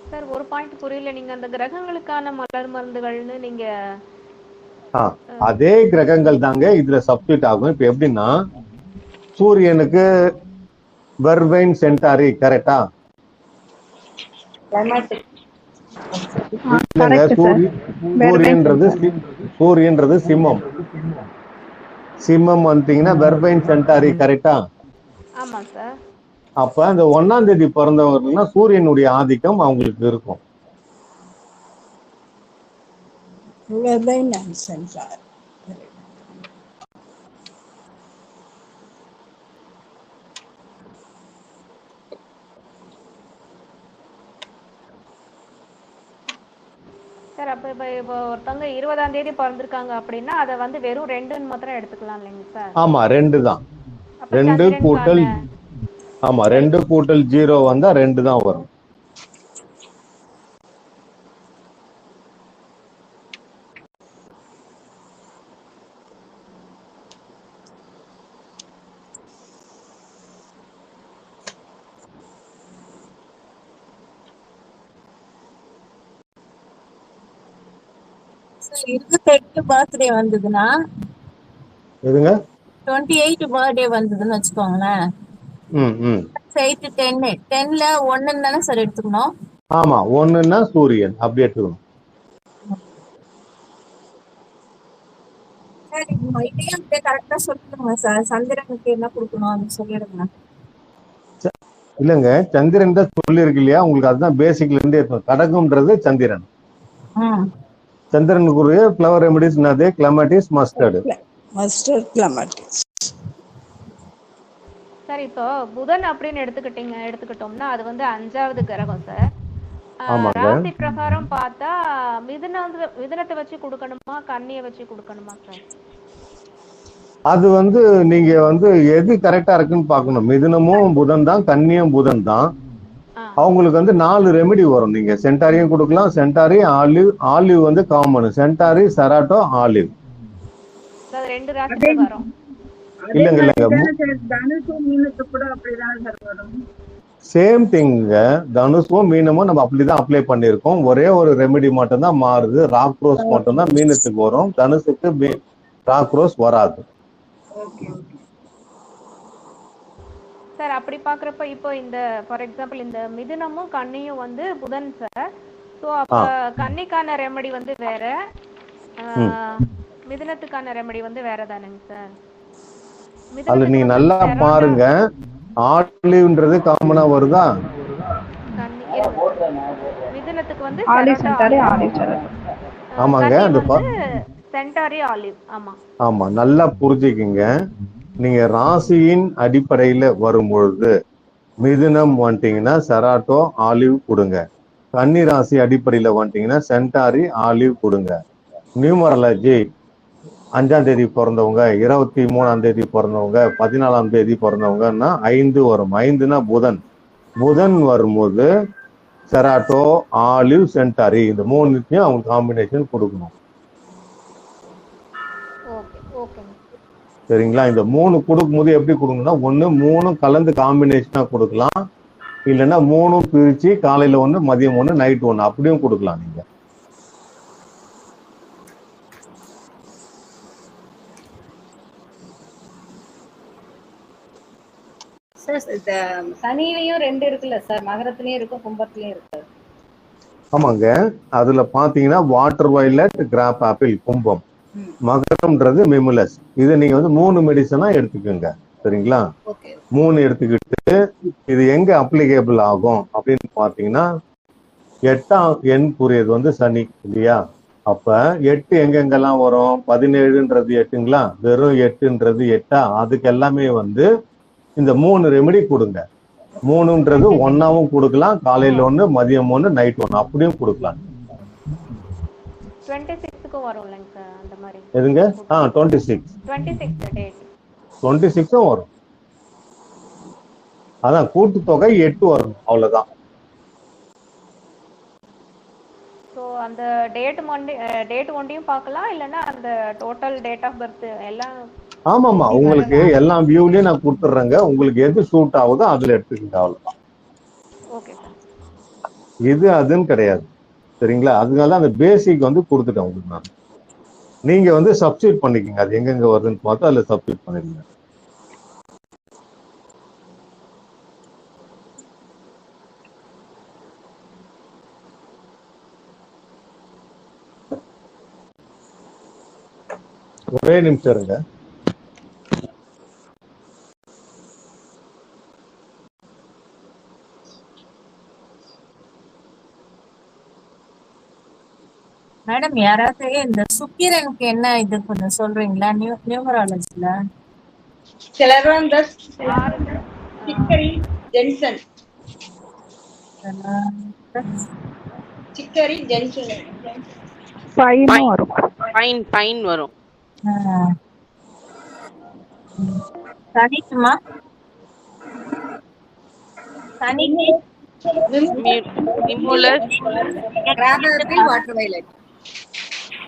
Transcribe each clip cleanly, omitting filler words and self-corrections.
Sir ஒரு point புரியல. நீங்க அந்த கிரகங்களுக்கான மலர் மருந்துகள்னு நீங்க அதே கிரகங்கள் தாங்க இதுல சப்ஸ்டிட் ஆகும். இப்ப எப்படின்னா சூரியனுக்கு வெர்வைன் சென்டாரி கரெக்டா? இல்லங்க, சூரியன்றது சிம்மம். சிம்மம் வந்துட்டீங்கன்னா வெர்வைன் சென்டாரி கரெக்டா? ஆமா சார். அப்ப அந்த 1ஆம் தேதி பிறந்தவங்கன்னா சூரியனுடைய ஆதிக்கம் அவங்களுக்கு இருக்கும். சார் அப்ப இப்போ ஒருத்தவங்க 20ஆம் தேதி பிறந்திருக்காங்க அப்படின்னா அதை வந்து வெறும் 2ன்னு மாத்திரம் எடுத்துக்கலாம் இல்லைங்க சார்? ஆமா 2 தான். அப்ப 2 கூட்டல் ஆமா 2 கூட்டல் 0 வந்தா 2 தான் வரும். சார் 28 பர்த்டே வந்ததுன்னா எதுங்க 28 பர்த்டே வந்ததுன்னு வச்சுக்கோங்களேன். 8 10 10ல 1 தானே சார் எடுத்துக்கணும்? ஆமா 1ன்னா சூரியன் அப்படி எடுத்துக்கணும். சார் இதையும் அப்படியே கரெக்டா சொல்லிடுங்க சார். சந்திரனுக்கு என்ன கொடுக்கணும் அப்படின்னு சொல்லிடுங்க. இல்லங்க, சந்திரன் தான் சொல்லி இருக்கு இல்லையா உங்களுக்கு, அதுதான் பேசிக்ல இருந்து இருக்கும். கடகம்ன்றது சந்திரன். சந்திரனுக்குரிய ஃப்ளவர் ரெமடிஸ் என்னது? Clematis, mustard. சார் இப்போ புதன் அப்படின்னு எடுத்துக்கிட்டோம்னா அது வந்து 5வது கிரகம் சார். ராசி பிரகாரம் பார்த்தா மிதுனத்தை வச்சு கொடுக்கணுமா கன்னியை வச்சு கொடுக்கணுமா சார்? அது வந்து நீங்க வந்து எது கரெக்டா இருக்குன்னு பாக்கணும். மிதுனமும் புதன் தான், கன்னியும் புதன் தான். அவங்களுக்கு வந்து 4 ரெமெடி வரும். நீங்க சென்டாரியும் கொடுக்கலாம். Centauri, olive. ஆலிவ் வந்து காமன். Centauri, cerato, olive. ரெண்டு ராசி பிரகாரம் இல்லங்க சேம் திங்க. தனுஷும் மீனமும் நம்ம அப்படிதான் அப்ளை பண்ணிருக்கோம். ஒரே ஒரு ரெமெடி மட்டும் தான் மாறுது. ராக் ரோஸ் மட்டும் தான் மீனத்துக்கு வரும். தனுஷுக்கு ராக் ரோஸ் வராது. சார் அப்படி பாக்குறப்ப இப்போ இந்த ஃபார் எக்ஸாம்பிள் இந்த மிதுனமும் கன்னியும் வந்து புதன் சார். சோ அப்ப கன்னிக்கான ரெமெடி வந்து வேற, மிதுனத்துக்கான ரெமெடி வந்து வேற தானேங்க சார்? அதுல நீங்க நல்லா பாருங்க, ஆலிவ்ன்றது காமனா வருதா? மிதுனத்துக்கு வந்து ஆமாங்க, அந்த சென்டாரி ஆலிவ். ஆமா ஆமா, நல்லா புரிஞ்சுக்குங்க. நீங்க ராசியின் அடிப்படையில வரும்பொழுது மிதுனம் வந்துட்டீங்கன்னா செராட்டோ ஆலிவ் கொடுங்க. கன்னி ராசி அடிப்படையில வந்துட்டீங்கன்னா சென்டாரி ஆலிவ் கொடுங்க. நியூமராலஜி 5ஆம் தேதி பிறந்தவங்க, 23ஆம் தேதி பிறந்தவங்க, 14ஆம் தேதி பிறந்தவங்கன்னா 5 வரும். 5னா புதன். புதன் வரும்போது செராட்டோ, ஆலிவ், சென்டாரி இந்த 3த்தையும் அவங்க காம்பினேஷன் கொடுக்கணும். சரிங்களா? இந்த 3 கொடுக்கும்போது எப்படி கொடுக்கணும்னா, ஒண்ணு 3 கலந்து காம்பினேஷனா கொடுக்கலாம். இல்லைன்னா 3 பிரிச்சு காலையில 1, மதியம் 1, நைட் 1 அப்படியும் கொடுக்கலாம். நீங்க சனிலையும் 2 இருக்குல்ல சார்? மகரத்திலயும் இருக்கு, கும்பத்திலயும் இருக்கு. ஆமாங்க, அதுல பாத்தீங்கன்னா வாட்டர் வயலட், கிராப் ஆப்பிள் கும்பம், மகரம்ன்றது மெமுலஸ். இது நீங்க வந்து 3 மெடிசனா எடுத்துக்கோங்க. சரிங்களா? 3 எடுத்துக்கிட்டு இது எங்க அப்ளிகேபிள் ஆகும் அப்படின்னு பாத்தீங்கன்னா 8ஆம் எண் புரியுது வந்து சனி இல்லையா? அப்ப 8 எங்கெங்கெல்லாம் வரும்? 17ன்றது 8ங்களா? வெறும் 8ன்றது 8ஆ? அதுக்கு எல்லாமே வந்து இந்த 3 ரெமெடி கொடுங்க. 3ன்றது 1ஆவும் கொடுக்கலாம், காலையில 1, மதியம் 1, நைட் 1 அப்படியும் கொடுக்கலாம். 26க்கு வரும் இல்லங்க சார் அந்த மாதிரி? எதுங்க? 26 டேட் 26ம் வரும். அதான் கூட்டு தொகை 8 வரும், அவ்வளவுதான். சோ அந்த டேட் ஒன்றையும் பார்க்கலாம், இல்லனா அந்த டோட்டல் டேட் ஆஃப் பர்த் எல்லாம்? ஆமாமா, உங்களுக்கு எல்லா வியூலயும் நான் கொடுத்துறேங்க. உங்களுக்கு எது சூட் ஆகுதோ அதுல எடுத்துக்கிட்டு அவ்வளவுதான். Okay sir. இது அதுன்னு கிடையாது. சரிங்களா? அதனால அந்த பேசிக் வந்து கொடுத்துட்டேன் உங்களுக்கு நான். நீங்க வந்து சப்ஸ்டியூட் பண்ணிக்கங்க, அது எங்கெங்க வருதுன்னு பார்த்து அதுல சப்ஸ்டியூட் பண்ணிடுங்க. ஒரே நிமிஷம் இருங்க. மேடம் யாராவது இந்த சுக்கிரனுக்கு என்ன இது கொஞ்சம் சொல்றீங்களா? நியூமராலஜில scleranthus, chicory, gentian. Chicory, gentian. Pine வரும். பைன் வரும். சனிக்குமா? சனிக்கு mimulus, crab apple, water violet.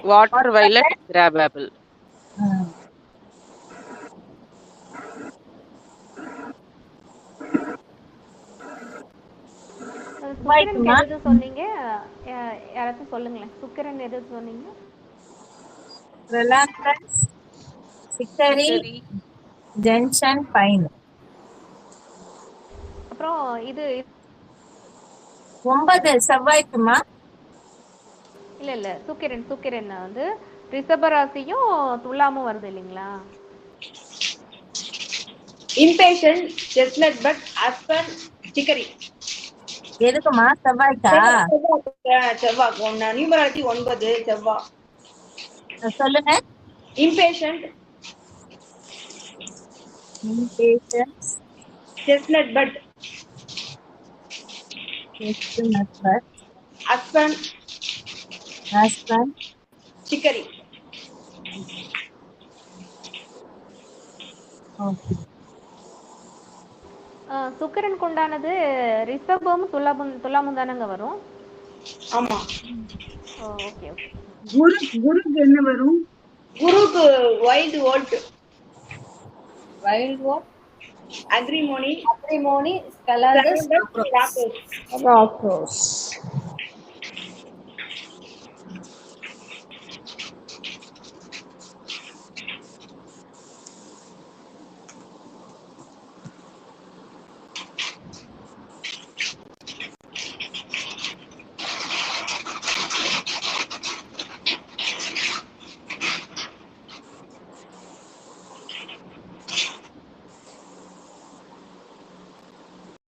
Water violet, crab apple. Sukran எது சொன்னீங்க? யாராச்சும் சொல்லுங்களேன். சுக்கிரன் எது சொன்னீங்க? ரிலாக்டன்ஸ், சிக்கரி, ஜென்சன், பைன். அப்புறம் இது 9 செவ்வாய்க்குமா? இல்ல சுக்கிரன் வந்து ரிஷபராசியும் துலாமும் வருது இல்லைங்களா? இம்பேஷன்ட், செஸ்னட் பட், அஸ்பன், சிக்கரி. எதுக்குமா? செவ்வாய்க்கா? செவ்வாய். நியூமராலஜி 9 செவ்வாய். சொல்லுங்க. இம்பேஷன்ட், செஸ்னட் பட், அஸ்பன், சிக்கரி. சுக்கிரனுக்கு உண்டானது ரிஷபம் துலாமும் தானங்க வரும்? ஆமா. Okay okay. குருக்கு என்ன வரும்? குருக்கு wild oat. Wild oat, agrimony, scleranthus, rock rose.